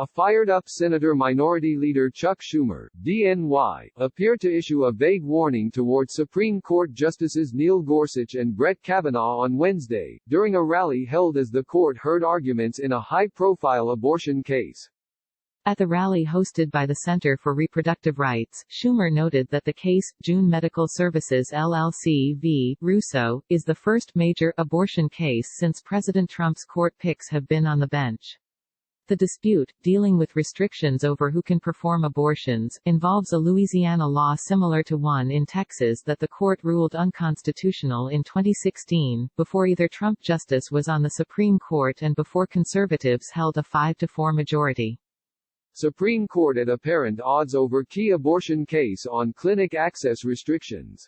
A fired-up Senator Minority Leader Chuck Schumer, D-N.Y., appeared to issue a vague warning toward Supreme Court Justices Neil Gorsuch and Brett Kavanaugh on Wednesday, during a rally held as the court heard arguments in a high-profile abortion case. At the rally hosted by the Center for Reproductive Rights, Schumer noted that the case, June Medical Services LLC v. Russo, is the first major abortion case since President Trump's court picks have been on the bench. The dispute, dealing with restrictions over who can perform abortions, involves a Louisiana law similar to one in Texas that the court ruled unconstitutional in 2016, before either Trump justice was on the Supreme Court and before conservatives held a 5-4 majority. Supreme Court at apparent odds over key abortion case on clinic access restrictions.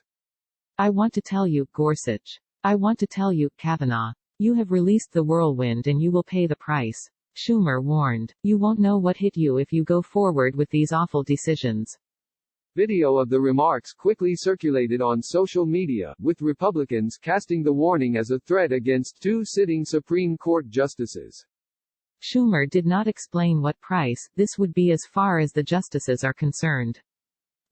I want to tell you, Gorsuch. I want to tell you, Kavanaugh. You have released the whirlwind and you will pay the price. Schumer warned. You won't know what hit you if you go forward with these awful decisions. Video of the remarks quickly circulated on social media, with Republicans casting the warning as a threat against two sitting Supreme Court justices. Schumer did not explain what price this would be as far as the justices are concerned,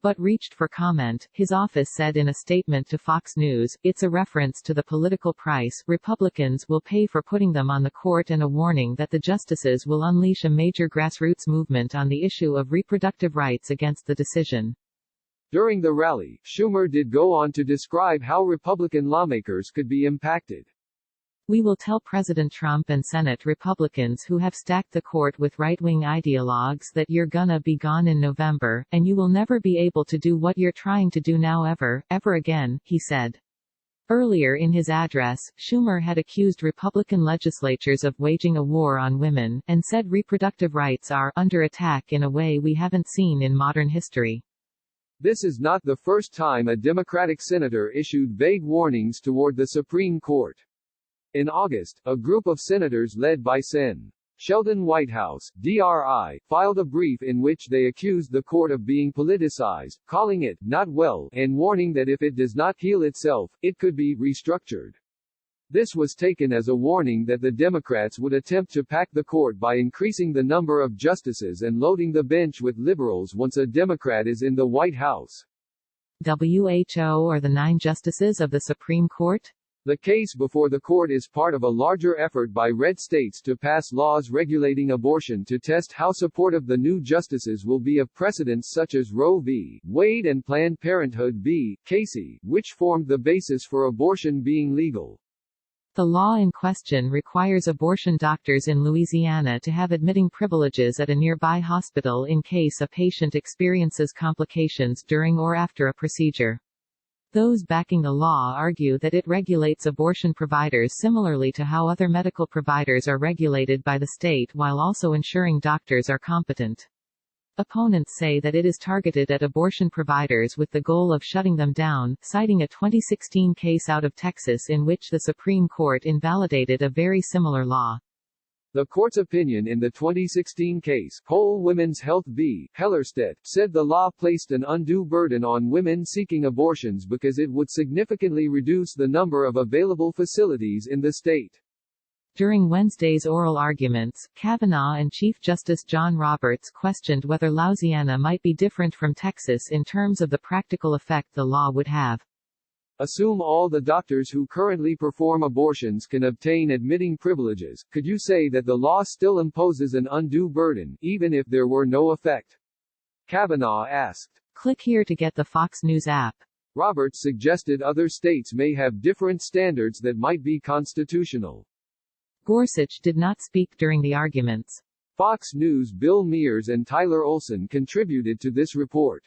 but reached for comment. His office said in a statement to Fox News, "It's a reference to the political price Republicans will pay for putting them on the court and a warning that the justices will unleash a major grassroots movement on the issue of reproductive rights against the decision." During the rally, Schumer did go on to describe how Republican lawmakers could be impacted. "We will tell President Trump and Senate Republicans who have stacked the court with right-wing ideologues that you're gonna be gone in November, and you will never be able to do what you're trying to do now ever again," he said. Earlier in his address, Schumer had accused Republican legislatures of waging a war on women, and said reproductive rights are under attack in a way we haven't seen in modern history. This is not the first time a Democratic senator issued vague warnings toward the Supreme Court. In August, a group of senators led by Sen. Sheldon Whitehouse, D.R.I., filed a brief in which they accused the court of being politicized, calling it not well, and warning that if it does not heal itself, it could be restructured. This was taken as a warning that the Democrats would attempt to pack the court by increasing the number of justices and loading the bench with liberals once a Democrat is in the White House. WHO are the 9 justices of the Supreme Court? The case before the court is part of a larger effort by red states to pass laws regulating abortion to test how supportive the new justices will be of precedents such as Roe v. Wade and Planned Parenthood v. Casey, which formed the basis for abortion being legal. The law in question requires abortion doctors in Louisiana to have admitting privileges at a nearby hospital in case a patient experiences complications during or after a procedure. Those backing the law argue that it regulates abortion providers similarly to how other medical providers are regulated by the state while also ensuring doctors are competent. Opponents say that it is targeted at abortion providers with the goal of shutting them down, citing a 2016 case out of Texas in which the Supreme Court invalidated a very similar law. The court's opinion in the 2016 case, Whole Women's Health v. Hellerstedt, said the law placed an undue burden on women seeking abortions because it would significantly reduce the number of available facilities in the state. During Wednesday's oral arguments, Kavanaugh and Chief Justice John Roberts questioned whether Louisiana might be different from Texas in terms of the practical effect the law would have. Assume all the doctors who currently perform abortions can obtain admitting privileges. Could you say that the law still imposes an undue burden, even if there were no effect? Kavanaugh asked. Click here to get the Fox News app. Roberts suggested other states may have different standards that might be constitutional. Gorsuch did not speak during the arguments. Fox News' Bill Mears and Tyler Olson contributed to this report.